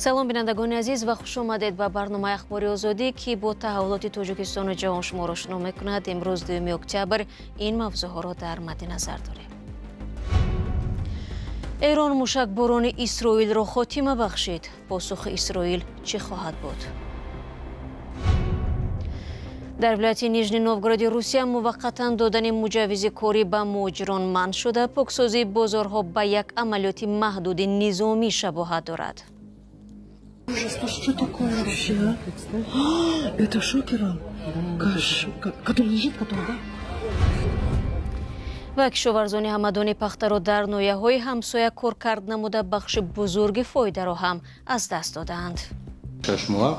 салом бинандагони азиз ва хуш омадед ба барномаи ахбори озодӣ ки бо таҳаввулоти Тоҷикистону ҷаҳоншуморо шуно мекунад. Имрӯз 2 октябр ин мавзӯъҳоро дар мадди назар дорем. эрон мушакборони Исроилро хотима бахшид. посухи Исроил чӣ хоҳад буд? дар вилояти Нижний Новгороди Русия муваққатан додани муҷаввизи корӣ ба муҳоҷирон манъ шуда, поксозии бозорҳо ба як амалиёти маҳдуди низомӣ шабоҳат дорад. Что такое вообще? Это шокером, который лежит, который, да? ва кишоварзони ҳамадони пахтаро дар ноҳияҳои ҳамсоя кор кард намуда бахши бузурги фоидаро ҳам аз даст доданд. Шашмоа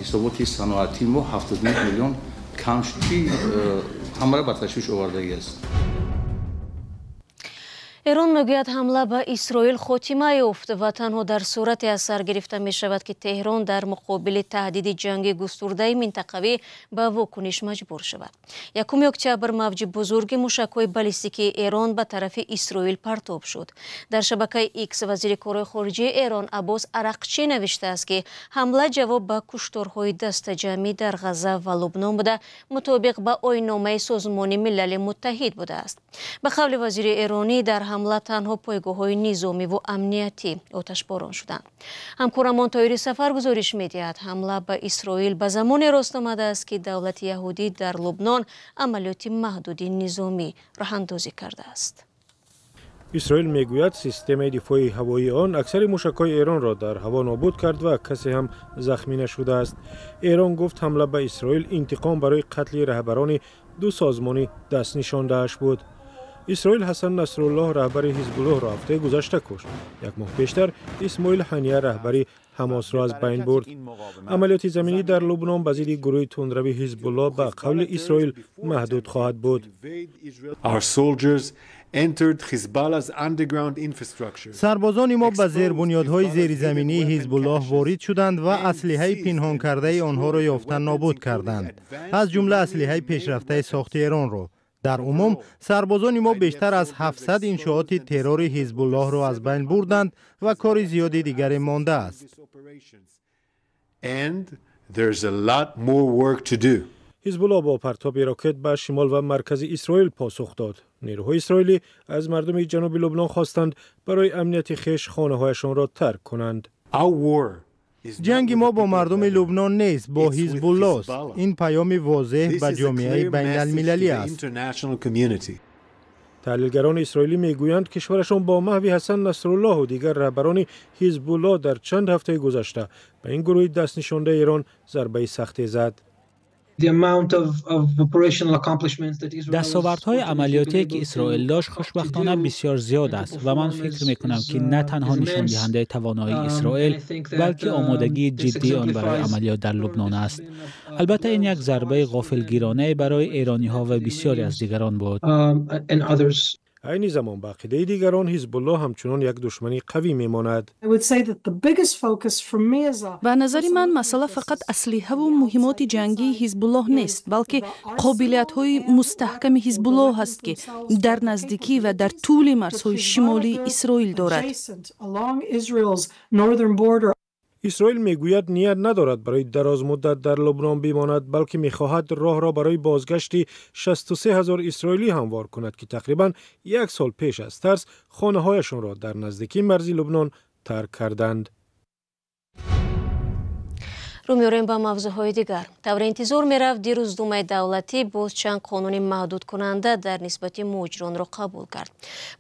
ҳисоботи саноатӣ мо 79 миллион камшки ҳамаро ба ташвиш овардагӣ аст. эрон мегӯяд ҳамла ба Исроил хотима ёфт ва танҳо дар сурате аз сар гирифта мешавад ки Теҳрон дар муқобили таҳдиди ҷанги густурдаи минтақавӣ ба вокуниш маҷбур шавад. 1 октябр мавҷи бузурги мушакҳои баллистикии Эрон ба тарафи Исроил партоб шуд. Дар шабакаи X вазири корҳои хориҷии Эрон Аббос Арақчӣ навиштааст ки ҳамла ҷавоб ба кушторҳои дастаҷамъӣ дар Ғаза ва Лубнон буда, мутобиқ ба ойнномаи Созмони Милали Муттаҳид будааст. Ба қавли вазири эронӣ дар ҳамла танҳо пойгоҳҳои низомиву амниятӣ оташборон шуданд. ҳамкорамон Тоири Сафар гузориш медиҳад, ҳамла ба Исроил ба замоне рост омадааст ки давлати яҳудӣ дар Лубнон амалиёти маҳдуди низомӣ роҳандозӣ кардааст. исроил мегӯяд системаи дифоъи ҳавоии он аксари мушакҳои Эронро дар ҳаво нобуд кард ва касе ҳам захмӣ нашудааст. Эрон гуфт ҳамла ба Исроил интиқом барои қатли раҳбарони ду созмони дастнишондааш буд. исроил Ҳасан Насруллоҳ раҳбари Ҳизбуллоҳро ҳафтаи гузашта кушт. Як моҳ пештар Исмоил Ҳания раҳбари ҳамосро аз байн бурд. амалиёти заминӣ дар Лубнон ба зидди гурӯҳи тундрави Ҳизбуллоҳ ба қавли Исроил маҳдуд хоҳад буд. сарбозони мо ба зербунёдҳои зеризаминии Ҳизбуллоҳ ворид шуданд ва аслиҳаи пинҳонкардаи онҳоро ёфта нобуд карданд, аз ҷумла аслиҳаи пешрафтаи сохти Эронро. дар умум сарбозони мо бештар аз 700 иншооти террори Ҳизбуллоҳро аз байн бурданд ва кори зиёди дигаре мондааст. ҳизбуллоҳ бо партоби рокет ба шимол ва маркази Исроил посух дод. нерӯҳои исроилӣ аз мардуми ҷануби Лубнон хостанд барои амнияти хеш хонаҳояшонро тарк кунанд. ҷанги мо бо мардуми Лубнон нест, бо Ҳизбуллоҳст. ин паёми возеҳ ба ҷомеаи байналмилалӣ аст. таҳлилгарони исроилӣ мегӯянд кишварашон бо маҳви Ҳасан Насруллоҳу дигар раҳбарони Ҳизбуллоҳ дар чанд ҳафтаи гузашта ба ин гурӯҳи дастнишондаи Эрон зарбаи сахте зад. дастовардҳои амалиёте ки Исроил дошт хушбахтона бисёр зиёд аст ва ман фикр мекунам ки на танҳо нишондиҳандаи тавоноии Исроил, балки омодагии ҷиддии он барои амалиёт дар Лубнон аст. албатта ин як зарбаи ғофилгиронае барои эрониҳо ва бисёре аз дигарон буд. айни замон ба ақидаи дигарон Ҳизбуллоҳ ҳамчунон як душмани қавӣ мемонад. ба назари ман масъала фақат аслиҳаву муҳимоти ҷангии Ҳизбуллоҳ нест, балки қобилиятҳои мустаҳками Ҳизбуллоҳ аст ки дар наздикӣ ва дар тӯли марзҳои шимолии Исроил дорад. исроил мегӯяд ният надорад барои дарозмуддат дар Лубнон бимонад, балки мехоҳад роҳро барои бозгашти 63 000 исроилӣ ҳамвор кунад ки тақрибан 1 сол пеш аз тарс хонаҳояшонро дар наздикии марзи Лубнон тарк карданд. рӯ меорем ба мавзӯъҳои дигар. тавре интизор мерафт дирӯз Думаи давлатӣ боз чанд қонуни маҳдудкунанда дар нисбати муҳоҷиронро қабул кард.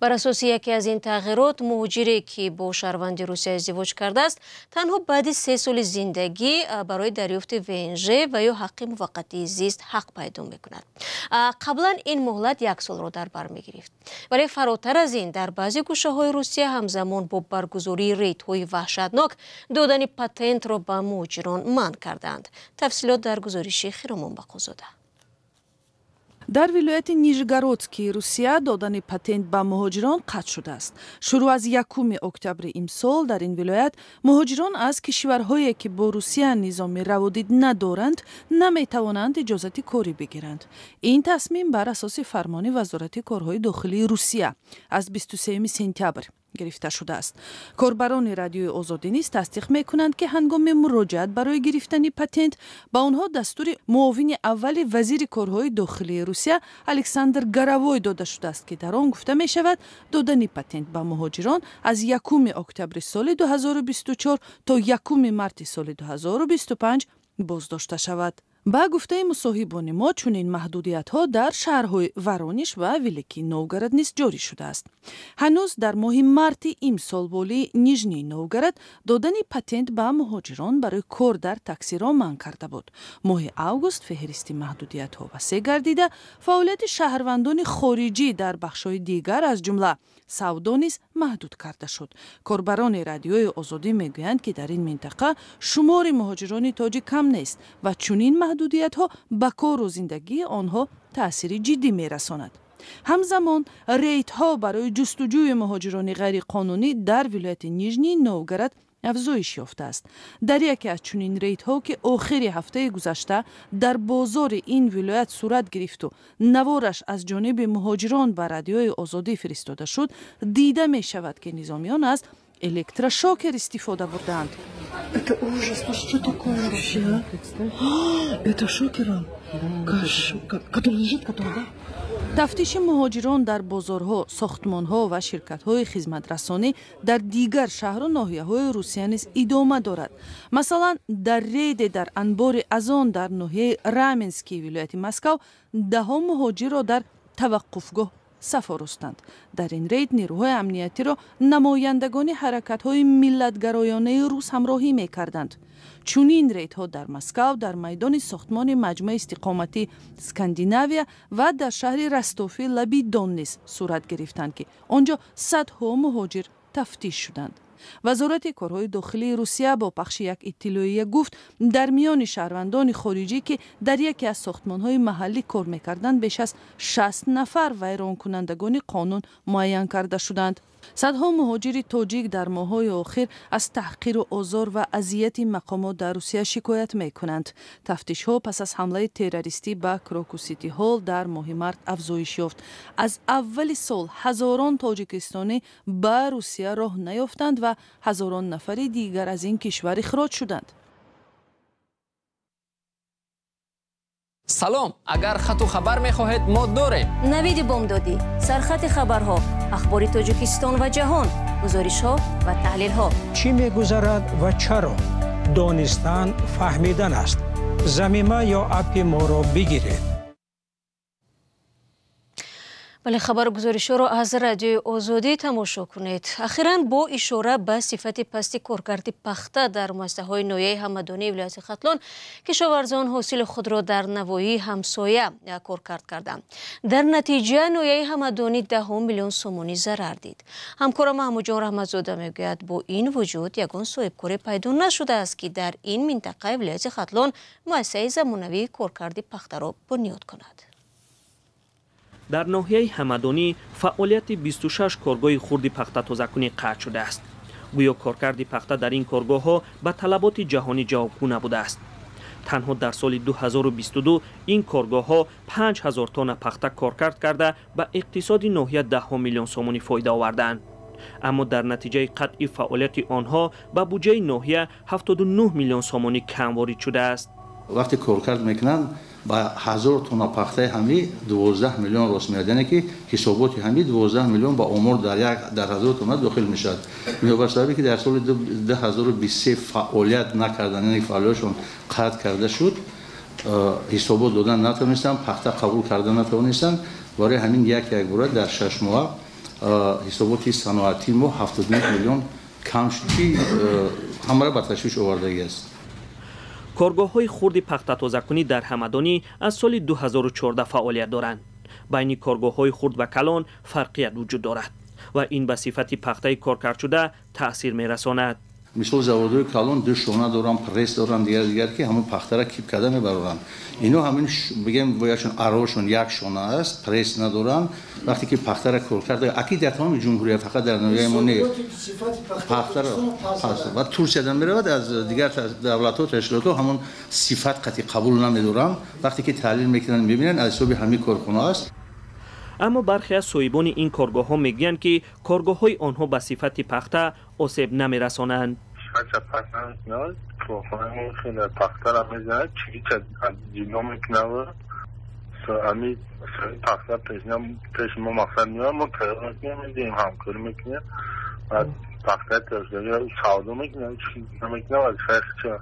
бар асоси яке аз ин тағйирот, муҳоҷире ки бо шаҳрванди Русия издивоҷ кардааст, танҳо баъди 3 соли зиндагӣ барои дарёфти ВНЖ ва ё ҳаққи муваққатии зист ҳақ пайдо мекунад. қаблан ин муҳлат 1 солро дар бар мегирифт. вале фаротар аз ин, дар баъзе гӯшаҳои Русия ҳамзамон бо баргузории рейдҳои ваҳшатнок додани патентро ба муҳоҷирон манъ карданд. тафсилот дар гузориши Хиромон Бақозода. дар вилояти Нижегородскии Русия додани патент ба муҳоҷирон қатъ шудааст. шурӯъ аз 1 октябри имсол дар ин вилоят муҳоҷирон аз кишварҳое ки бо Русия низоми раводид надоранд наметавонанд иҷозати корӣ бигиранд. ин тасмим бар асоси фармони Вазорати корҳои дохилии Русия аз 23 сентябр. گرفته شده است. کاربران رادیوی آزادی نیز تصدیق میکنند که هنگام مراجعت برای گرفتن پتنت با آنها دستور معاون اول وزیر کارهای داخلی روسیه الکساندر گاراوی داده شده است که در آن گفته می شود دادن پتنت به مهاجران از 1 اکتبر سال 2024 تا 1 مارس سال 2025 بازداشته شود. با گفته مصاحبان ما چنین محدودیت‌ها در شهرهای ورونیش و ویلکی نوگراد نیز جاری شده است. هنوز در ماه مارت امسال ولی نیژنی نوگراد دادن پتنت به مهاجران برای کار در تاکسی را منع کرده بود. ماه اوگوست فهرست محدودیت‌ها وسیع گردیده، فعالیت شهروندان خارجی در بخش‌های دیگر از جمله سودا نیز محدود کرده شد. کاربران رادیوی آزادی میگویند که در این منطقه شمار مهاجران تاجیک کم نیست و چنین محدودیت‌ها به کار و زندگی آنها تأثیر جدی می‌رساند. همزمان ریت‌ها برای جستجوی مهاجران غیر قانونی در ولایت نیژنی نوگراد افزایش یافته است. در یکی از چنین ریت‌ها که آخر هفته گذشته در بازار این ولایت صورت گرفت و نوارش از جانب مهاجران به رادیوی آزادی فرستاده شد، دیده می شود که نظامیان از الکتروشوکر استفاده بردند. Это ужас, что такое вообще? Это шокером. Который лежит, который, да? تفتیش مهاجران در بازارها، ساختمانها و شرکت‌های خدمترسانی در دیگر شهر و ناحیه‌های روسیه نیز ادامه دارد. مثلا در رید در انبار ازان در ناحیه رامنسکی ولایت مسکو 10 مهاجر را در توقفگاه سفارستند. در این رید نیروهای امنیتی را نمایندگان حرکت‌های ملت‌گرایانه روس همراهی می‌کردند. چنین ریدها در مسکو در میدان ساختمان مجمع استقامتی اسکاندیناویا و در شهر رستوفی لبی دون نیز صورت گرفتند که آنجا صدها مهاجر تفتیش شدند. وزارت کارهای داخلی روسیه با پخش یک اطلاعیه گفت در میان شهروندان خارجی که در یکی از ساختمان‌های محلی کار می‌کردند بیش از 60 نفر ویران کنندگان قانون معین کرده شدند. صدها مهاجر تاجیک در ماه‌های اخیر از تحقیر و آزار و اذیت مقامات در روسیه شکایت می‌کنند. تفتیش‌ها پس از حمله تروریستی به کراکو سیتی هال در ماه مارس افزایش یافت. از اول سال هزاران تاجیکستانی به روسیه راه نیافتند و هزاران نفر دیگر از این کشور اخراج شدند. سلام، اگر خط و خبر می‌خواهید ما داریم. نوید بامدادی، سرخط خبرها، اخبار تاجیکستان و جهان، گزارش‌ها و تحلیل‌ها. چی می‌گذرد و چرا؟ دانستن فهمیدن است. ضمیمه یا اپ ما را بگیرید. بله، خبر گزارش‌ها را از رادیوی آزادی تماشا کنید. اخیراً با اشاره به صفت پست کارکرد پخته در مؤسسه‌های نویه همدانی ولایت ختلان، کشاورزان حاصل خود را در نواحی همسایه کارکرد کردند. در نتیجه نویه همدانی 10 میلیون سومانی ضرر دید. همکارم محمود جان رحمت‌زاده میگوید با این وجود یگان صاحبکاری پیدا نشده است که در این منطقه ولایت ختلان مؤسسه زمانوی کارکرد پخته را بنیاد کند. در ناحیه همدانی فعالیت 26 کارگاه خرد پخته تازه‌کنی قطع شده است. گویا کارکرد پخته در این کارگاه‌ها به طلبات جهانی جوابگو نبوده است. تنها در سال 2022 این کارگاه‌ها 5000 تن پخته کارکرد کرده به اقتصاد ناحیه 10 میلیون سومانی فایده آوردند. اما در نتیجه قطع فعالیت آنها به بودجه ناحیه 79 میلیون سومانی کم وارد شده است. وقتی کارکرد میکنن با 1000 تن پخته همی 12 میلیون راست میاد، یعنی که حسابات همی 12 میلیون با امور در 1000 تن داخل میشد. میگه سببی که در سال 2023 فعالیت نکردن، یعنی فعالیتشون قطع کرده شد، حسابات دادن نتونستن، پخته قبول کردن نتونستن. برای همین یک بار در 6 ماه حسابات صنعتی ما 79 میلیون کم شد که همه را به تشویش آوردگی است. کارگاه‌های خرد پخته تازه‌کنی در همدانی از سال 2014 فعالیت دارند. بین کارگاه‌های خرد و کلان فرقیت وجود دارد و این به صفت پخته کارکرد شده تأثیر می‌رساند. مثل زوادهای کلان 2 شونه دارن، پرس دارن، دیگر که همون پخته را کیپ کرده میبرن. اینا همین بگیم وایشون اراشون 1 شونه است، پرس ندارن. وقتی که پخته را کار کرده اكيد در تمام جمهوری فقط در ناحیه ما نه، پخته را و ترسیدن میرود از دیگر دولت‌ها و تشکیلات همون صفت قطعی قبول نمیدارن. وقتی که تحلیل میکنن میبینن از حساب همین کارخانه است. اما برخی از صاحبان این کارگاه ها میگویند که کارگاه های آنها به صفت پخته آسیب نمیرسانند. امی پخته پیش ما مقصد میاد ما کار میکنیم همکاری میکنیم و پخته ترشداری سعودو میکنیم و فرق.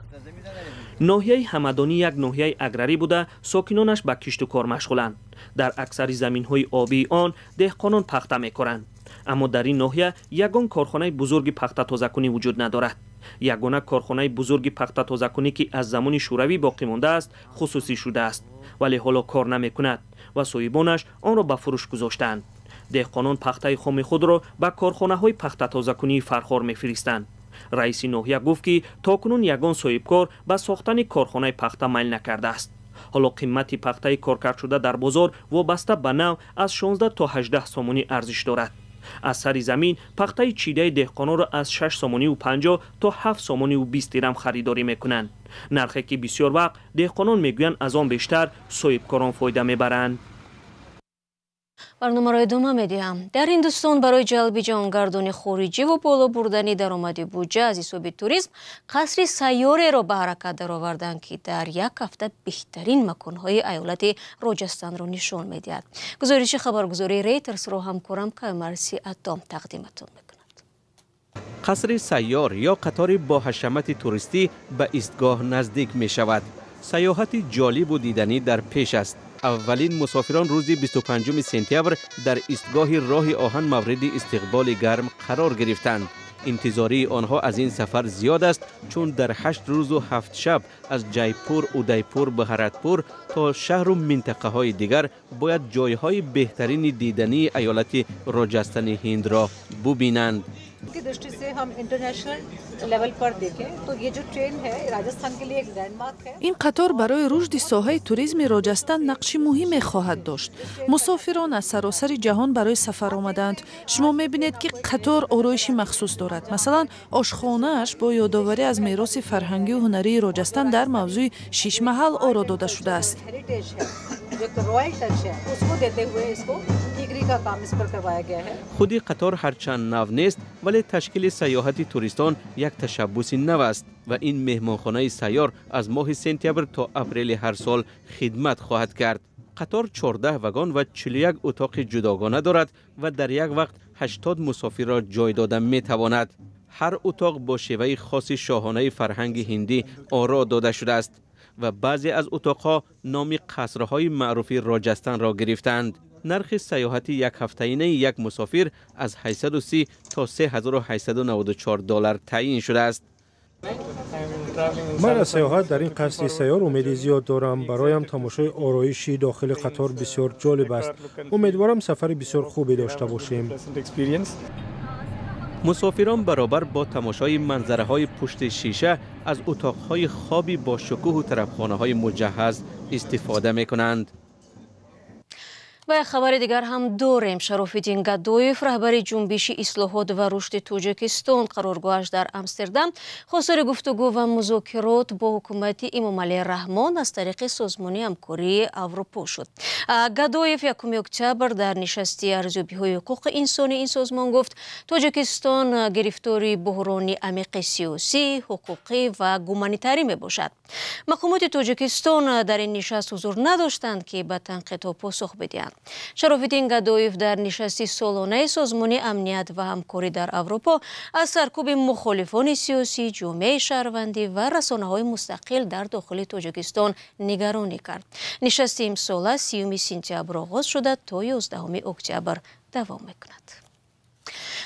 ناحیه همدانی یک ناحیه اگراری بوده، ساکنانش به کشت و کار مشغولند. در اکثر زمین‌های آبی آن دهقانان پخته میکنند. اما در این ناحیه یگان کارخانه بزرگ پخته تازه‌کنی وجود ندارد. یگانه کارخانه بزرگ پخته تازه‌کنی که از زمان شوروی باقی مانده است خصوصی شده است، ولی حالا کار نمی‌کند و صاحبانش آن را به فروش گذاشتند. دهقانان پخته خام خود را به کارخانه‌های پخته تازه‌کنی فرخار می‌فرستند. رئیس ناحیه گفت که تاکنون یگان صاحبکار به ساختن کارخانه پخته میل نکرده است. حالا قیمت پخته کارکرد شده در بازار وابسته به نوع از 16 تا 18 سامانی ارزش دارد. از سر زمین پخته چیده دهقانان را از 6 سامانی و 50 تا 7 سامانی و 20 درم خریداری میکنند. نرخی که بسیار وقت دهقانان میگویند از آن بیشتر صاحبکاران فایده میبرند. برنامه را ادامه میدیم. در هندوستان برای جلب جهانگردان خارجی و بالا بردن درآمد بودجه از حساب توریسم قصر سیاره را به حرکت درآوردند که در یک هفته بهترین مکانهای ایالت راجستان را نشان میدهد. گزارش خبرگزاری ریترز را همکارم کامرسی اتام تقدیمتان میکند. قصر سیار یا قطار با حشمت توریستی به ایستگاه نزدیک می شود. سیاحت جالب و دیدنی در پیش است. اولین مسافران روز 25 سپتامبر در ایستگاه راه آهن مورد استقبال گرم قرار گرفتند. انتظاری آنها از این سفر زیاد است چون در 8 روز و 7 شب از جایپور، اودایپور، بهارتپور تا شهر و منطقه های دیگر باید جایهای بهترین دیدنی ایالت راجستان هند را ببینند. की दृष्टि से हम इंटरनेशनल लेवल पर देखें तो ये जो ट्रेन है राजस्थान के लिए एक लैंडमार्क है. این قطار برای رشد ساحه توریسم راجستان نقش مهمی خواهد داشت. مسافران از سراسر جهان برای سفر آمدند. شما می‌بینید که قطار آرایش مخصوص دارد. مثلا آشخانه‌اش با یادآوری از میراث فرهنگی و هنری راجستان در موضوع شش محل آرا داده شده است. خودی قطار هرچند نو نیست ولی تشکیل سیاحت توریستان یک تشبوس نو است و این مهمانخانه سیار از ماه سپتامبر تا اپریل هر سال خدمت خواهد کرد. قطار 14 وگان و 41 اتاق جداگانه دارد و در یک وقت 80 مسافر را جای داده می تواند. هر اتاق با شیوه خاص شاهانه فرهنگ هندی آرا داده شده است و بعضی از اتاقها نام قصرهای معروف راجستان را گرفتند. نرخ سیاحت یک هفته‌ای یک مسافر از 830 تا 3894 دلار تعیین شده است. من از سیاحت در این قصر سیار امید زیاد دارم. برایم تماشای آرایشی داخل قطار بسیار جالب است. امیدوارم سفر بسیار خوبی داشته باشیم. مسافران برابر با تماشای منظره‌های پشت شیشه از اتاق‌های خوابی با شکوه و طربخانه‌های مجهز استفاده می‌کنند. و خبر دیگر هم داریم. شرافالدین گدویف رهبر جنبش اصلاحات و رشد تاجیکستان قرارگاهش در امستردام خواستار گفتگو و مذاکرات با حکومت امام علی رحمان از طریق سازمان همکاری اروپا شد. گدویف 1 اکتبر در نشستی ارزیابی‌های حقوق انسانی این سازمان گفت تاجیکستان گرفتاری بحران عمیق سیاسی، حقوقی و گومانیتاری می باشد. مقامات تاجیکستان در این نشست حضور نداشتند که به تنقیدها پاسخ بدهند. شرافالدین گدویف در نشستی سالانه سازمان امنیت و همکاری در اروپا از سرکوب مخالفان سیاسی، جامعه شهروندی و رسانه‌های مستقل در داخل تاجیکستان نگرانی کرد. نشست امسال 30 سپتامبر آغاز شده تا 11 اکتبر دوام می‌کند.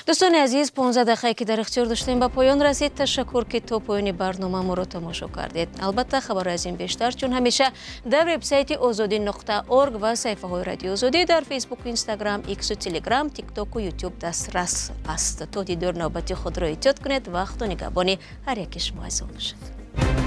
دوستان عزیز 15 دقیقه که در اختیار داشتیم به پایان رسید. تشکر که تا پایان برنامه ما را تماشا کردید. البته خبر از این بیشتر چون همیشه در وبسایت azadi.org و صفحه های رادیو آزادی در فیسبوک، اینستاگرام، ایکس و تلگرام، تیک تاک و یوتیوب دسترس است. تا دیدار نوبتی خود را ایجاد کنید. وقت و نگهبانی هر یک شما از آن باشد.